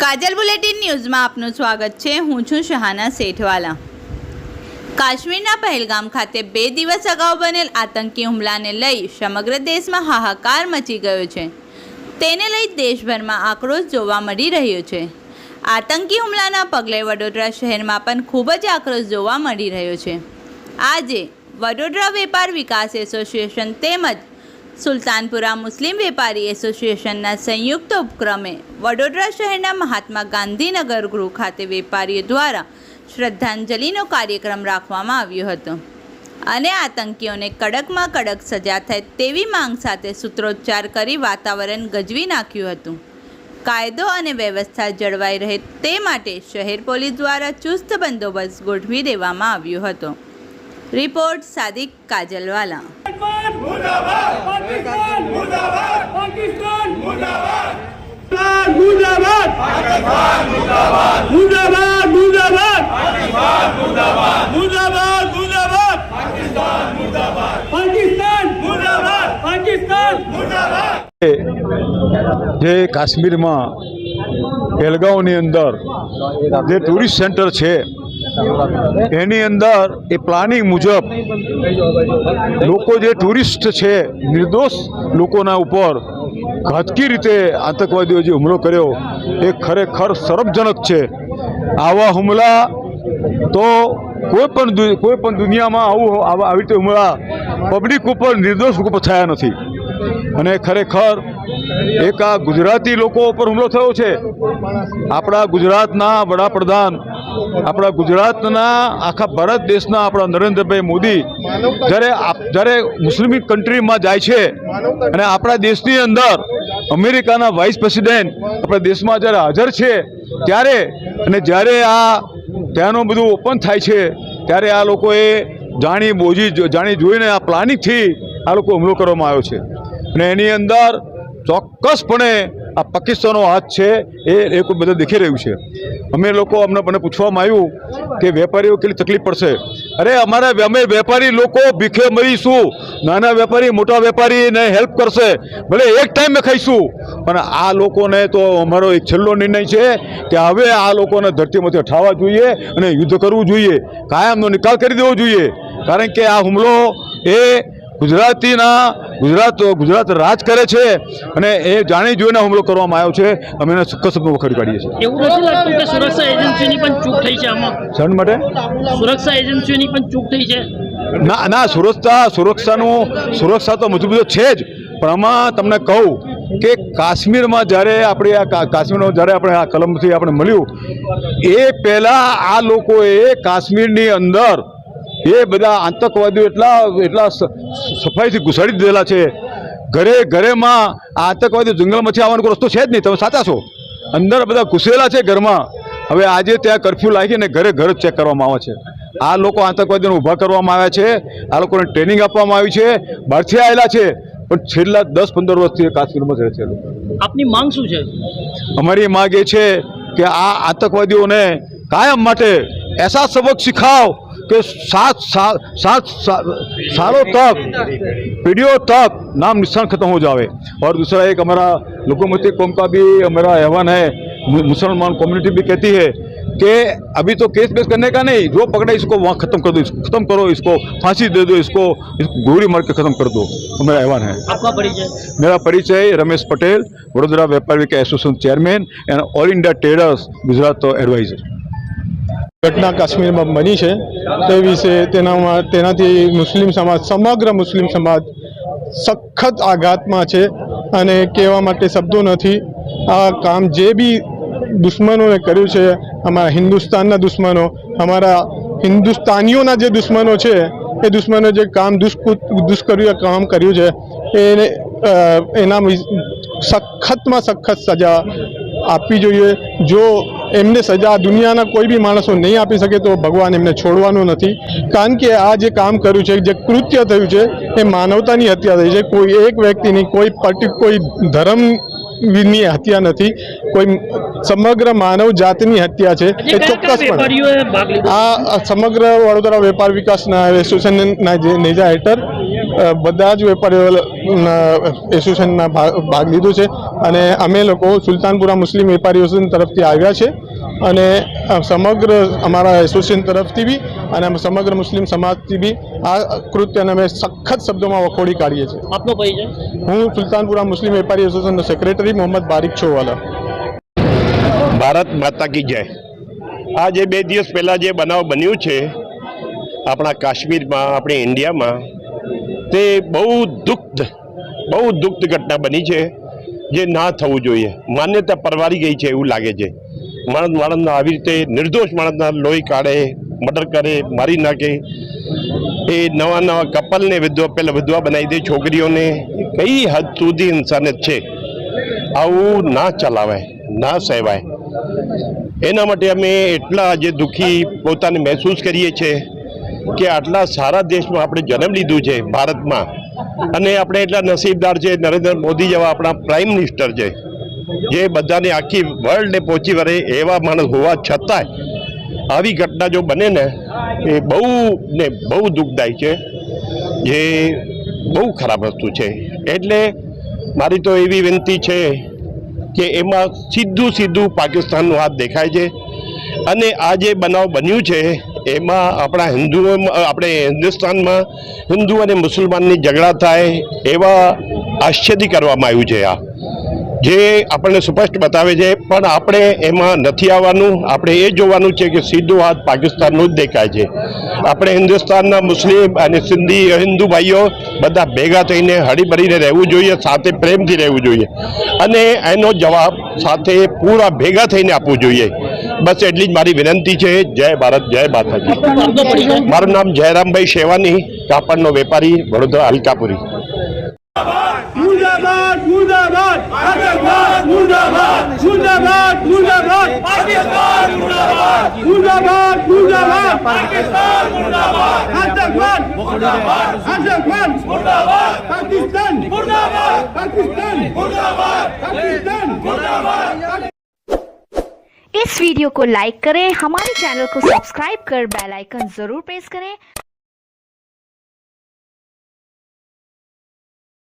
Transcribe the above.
કાજલ bulletin ન્યૂઝમાં આપનું સ્વાગત છે। હું છું શહાના સેઠવાલા। કાશ્મીરના પહેલગામ ખાતે 2 દિવસ અગાઉ બનેલ આતંકી હુમલાને લઈ સમગ્ર દેશમાં હાહાકાર મચી ગયો છે। તેને લઈ દેશભરમાં આક્રોશ જોવા મળી રહ્યો છે। આતંકી હુમલાના પગલે વડોદરા શહેરમાં પણ ખૂબ જ આક્રોશ જોવા મળી રહ્યો છે। આજે વડોદરા વેપાર વિકાસ એસોસિએશન તેમજ સુલતાનપુરા મુસ્લિમ વેપારી એસોસિએશનના સંયુક્ત ઉપક્રમે વડોદરા શહેરના મહાત્મા ગાંધીનગર ગૃહ ખાતે વેપારીઓ દ્વારા શ્રદ્ધાંજલિનો કાર્યક્રમ રાખવામાં આવ્યો હતો અને આતંકીઓને કડકમાં કડક સજા થાય તેવી માંગ સાથે સૂત્રોચ્ચાર કરી વાતાવરણ ગજવી નાખ્યું હતું। કાયદો અને વ્યવસ્થા જળવાઈ રહે તે માટે શહેર પોલીસ દ્વારા ચુસ્ત બંદોબસ્ત ગોઠવી દેવામાં આવ્યો હતો। રિપોર્ટ સાદિક કાજલવાલા। मुर्दाबाद पाकिस्तान मुर्दाबाद पाकिस्तान मुर्दाबाद मुर्दाबाद पाकिस्तान मुर्दाबाद मुर्दाबाद मुर्दाबाद पाकिस्तान मुर्दाबाद मुर्दाबाद मुर्दाबाद पाकिस्तान मुर्दाबाद पाकिस्तान मुर्दाबाद पाकिस्तान मुर्दाबाद। જે કાશ્મીરમાં પહેલગામની અંદર જે ટુરિસ્ટ સેન્ટર છે એની અંદર એ પ્લાનિંગ મુજબ લોકો જે ટુરિસ્ટ છે નિર્દોષ લોકોના ઉપર ઘાતકી રીતે આતંકવાદીઓ જે હુમલો કર્યો એ ખરેખર શરમજનક છે। આવા હુમલા તો કોઈ પણ દુનિયામાં આવી રીતે હુમલા પબ્લિક ઉપર નિર્દોષ લોકો પર થયા નથી અને ખરેખર એક આ ગુજરાતી લોકો ઉપર હુમલો થયો છે। આપણા ગુજરાતના વડાપ્રધાન આપણા ગુજરાતના આખા ભારત દેશના આપણા નરેન્દ્રભાઈ મોદી જ્યારે મુસ્લિમ કન્ટ્રીમાં જાય છે અને આપણા દેશની અંદર અમેરિકાના વાઇસ પ્રેસિડેન્ટ આપણા દેશમાં જ્યારે હાજર છે ત્યારે અને જ્યારે આ ત્યાંનું બધું ઓપન થાય છે ત્યારે આ લોકોએ જાણી જોઈને આ પ્લાનિંગથી આ લોકો હુમલો કરવામાં આવ્યો છે અને એની અંદર ચોક્કસપણે આ પાકિસ્તાનનો હાથ છે એ કોઈ બધા દેખી રહ્યું છે। અમે મને પૂછવામાં આવ્યું કે વેપારીઓ કેટલી તકલીફ પડશે। અરે અમે વેપારી લોકો ભીખે મરીશું, નાના વેપારી મોટા વેપારીને હેલ્પ કરશે, ભલે એક ટાઈમે ખાઈશું, પણ આ લોકોને તો અમારો એક છેલ્લો નિર્ણય છે કે હવે આ લોકોને ધરતીમાંથી હટાવવા જોઈએ અને યુદ્ધ કરવું જોઈએ, કાયમનો નિકાલ કરી દેવો જોઈએ। કારણ કે આ હુમલો એ ગુજરાત રાજ કરે છે અને એ જાણી જોઈને હુમલો કરવામાં આવ્યો છે। અમે એને ચોક્કસ વખોડી કાઢીએ છીએ। એવું નથી લાગતું કે સુરક્ષા એજન્સીની પણ ચૂક થઈ છે આમાં? શા માટે સુરક્ષા એજન્સીઓની પણ ચૂક થઈ છે? ના, સુરક્ષા તો મજબૂત છે જ, પણ આમાં તમને કહું કે કાશ્મીરમાં જ્યારે આપણે આ કલમથી આપણે મળ્યું એ પહેલાં આ લોકોએ કાશ્મીરની અંદર એ બધા આતંકવાદીઓ એટલા સફાઈથી ઘુસાડી દીધેલા છે। ઘરેમાં આતંકવાદીઓ જંગલમાંથી આવવાનો કોઈ રસ્તો છે જ નહીં, તમે સાચા છો, અંદર બધા ઘૂસેલા છે ઘરમાં। હવે આજે ત્યાં કરફ્યુ લાગીને ઘર ચેક કરવામાં આવે છે। આ લોકો આતંકવાદીઓને ઊભા કરવામાં આવ્યા છે, આ લોકોને ટ્રેનિંગ આપવામાં આવી છે, બહારથી આવેલા છે, પણ છેલ્લા 10-15 વર્ષથી કાશ્મીરમાં જ રહે છે। આપની માંગ શું છે? અમારી માંગ એ છે કે આ આતંકવાદીઓને કાયમ માટે ऐसा सबक सिखाओ कि 7 सालों तक पीढ़ियों तक नाम निशान खत्म हो जावे। और दूसरा एक हमारा लघुमती कौम का भी हमारा आह्वान है, मुसलमान कम्युनिटी भी कहती है कि अभी तो केस बेस करने का नहीं, जो पकड़ा इसको वहाँ खत्म कर दो, खत्म करो, इसको फांसी दे दो, इसको गोली मार के खत्म कर दो। तो मेरा आह्वान है। आपका परिचय? मेरा परिचय Ramesh Patel, Vadodara Vyapar Vikas association chairman and all India traders Gujarat adviser. ઘટના કાશ્મીરમાં બની છે તે વિશે તેનાથી મુસ્લિમ સમાજ, સમગ્ર મુસ્લિમ સમાજ સખત આઘાતમાં છે અને કહેવા માટે શબ્દો નથી। આ કામ જે બી દુશ્મનોએ કર્યું છે, અમારા હિન્દુસ્તાનના દુશ્મનો, અમારા હિન્દુસ્તાનીઓના જે દુશ્મનો છે એ દુશ્મનો જે કામ કર્યું છે એના સખતમાં સખત સજા આપવી જોઈએ। જો એમને સજા દુનિયાના કોઈ બી માણસો નહીં આપી શકે તો ભગવાન એમને છોડવાનું નથી। કારણ કે આ જે કામ કર્યું છે, જે કૃત્ય થયું છે એ માનવતાની હત્યા થઈ છે। કોઈ એક વ્યક્તિની, કોઈ ધર્મ ની હત્યા નથી, કોઈ સમગ્ર માનવ જાતની હત્યા છે જે એ કયા કયા ચોક્કસપણે વેપારીઓએ ભાગ લીધો? આ સમગ્ર વડોદરા વેપાર વિકાસના એસોસિએશનના નેજા હેઠળ બધા જ વેપારીઓ એસોસિએશનના ભાગ લીધું છે અને અમે લોકો સુલતાનપુરા મુસ્લિમ વેપારી એસોસિએશન તરફથી આવ્યા છે અને સમગ્ર અમારા એસોસિએશન તરફથી બી અને સમગ્ર મુસ્લિમ સમાજથી બી આ કૃત્યને અમે સખત શબ્દોમાં વખોડી કાઢીએ છીએ. આપનો પરિચય? હું સુલતાનપુરા મુસ્લિમ વેપારી એસોસિએશનનો સેક્રેટરી મોહમ્મદ બારિક છોવાલા. ભારત માતા કી જય. આ જે 2 દિવસ પહેલાં જે બનાવ બન્યું છે આપણા કાશ્મીરમાં, આપણી ઇન્ડિયામાં, તે બહુ દુઃખદ ઘટના બની છે જે ના થવું જોઈએ. માન્યતા પરવારી ગઈ છે એવું લાગે છે. માણસના આવી રીતે નિર્દોષ માણસના લોહી કાઢે, મર્ડર કરે, મારી નાખે, એ નવા કપલને વિધવા બનાવી દે, છોકરીઓને. કઈ હદ સુધી ઇન્સાનિયત છે? આવું ના ચલાવાય, ના સહેવાય. એના માટે અમે એટલા આજે દુઃખી પોતાને મહેસૂસ કરીએ છીએ કે આટલા સારા દેશમાં આપણે જન્મ લીધું છે, ભારતમાં, અને આપણે એટલા નસીબદાર છે. નરેન્દ્ર મોદી જેવા આપણા પ્રાઇમ મિનિસ્ટર છે જે બધાને આખી વર્લ્ડને પહોંચી વળે એવા માણસ હોવા છતાંય આવી ઘટના જો બને ને એ બહુ દુઃખદાયી છે, જે બહુ ખરાબ વસ્તુ છે. એટલે મારી તો એવી વિનંતી છે કે એમાં સીધું પાકિસ્તાનનો હાથ દેખાય છે અને આ જે બનાવ બન્યું છે એમાં આપણા આપણે હિન્દુસ્તાનમાં હિન્દુ અને મુસલમાનની ઝઘડા થાય એવા આશ્ચર્ય કરવામાં આવ્યું છે. આ જે આપણને સ્પષ્ટ બતાવે છે, પણ આપણે એમાં નથી આવવાનું. આપણે એ જોવાનું છે કે સીધો હાથ પાકિસ્તાનનો જ દેખાય છે. આપણે હિન્દુસ્તાનના મુસ્લિમ અને હિન્દુ ભાઈઓ બધા ભેગા થઈને હળીમળીને રહેવું જોઈએ, સાથે પ્રેમથી રહેવું જોઈએ અને એનો જવાબ સાથે પૂરા ભેગા થઈને આપવું જોઈએ. બસ એટલી જ મારી વિનંતી છે. જય ભારત, જય માતાજી. આપનો પરિચય? મારું નામ જયરામભાઈ શેવાની, કાપડનો વેપારી, વડોદરા હલકાપુરી. मुर्दाबाद मुर्दाबाद पाकिस्तान मुर्दाबाद मुर्दाबाद मुर्दाबाद पाकिस्तान मुर्दाबाद मुर्दाबाद मुर्दाबाद पाकिस्तान मुर्दाबाद आतंकवाद मुर्दाबाद आतंकवाद मुर्दाबाद पाकिस्तान मुर्दाबाद पाकिस्तान मुर्दाबाद पाकिस्तान मुर्दाबाद। इस वीडियो को लाइक करें, हमारे चैनल को सब्सक्राइब कर बेल आइकन जरूर प्रेस करें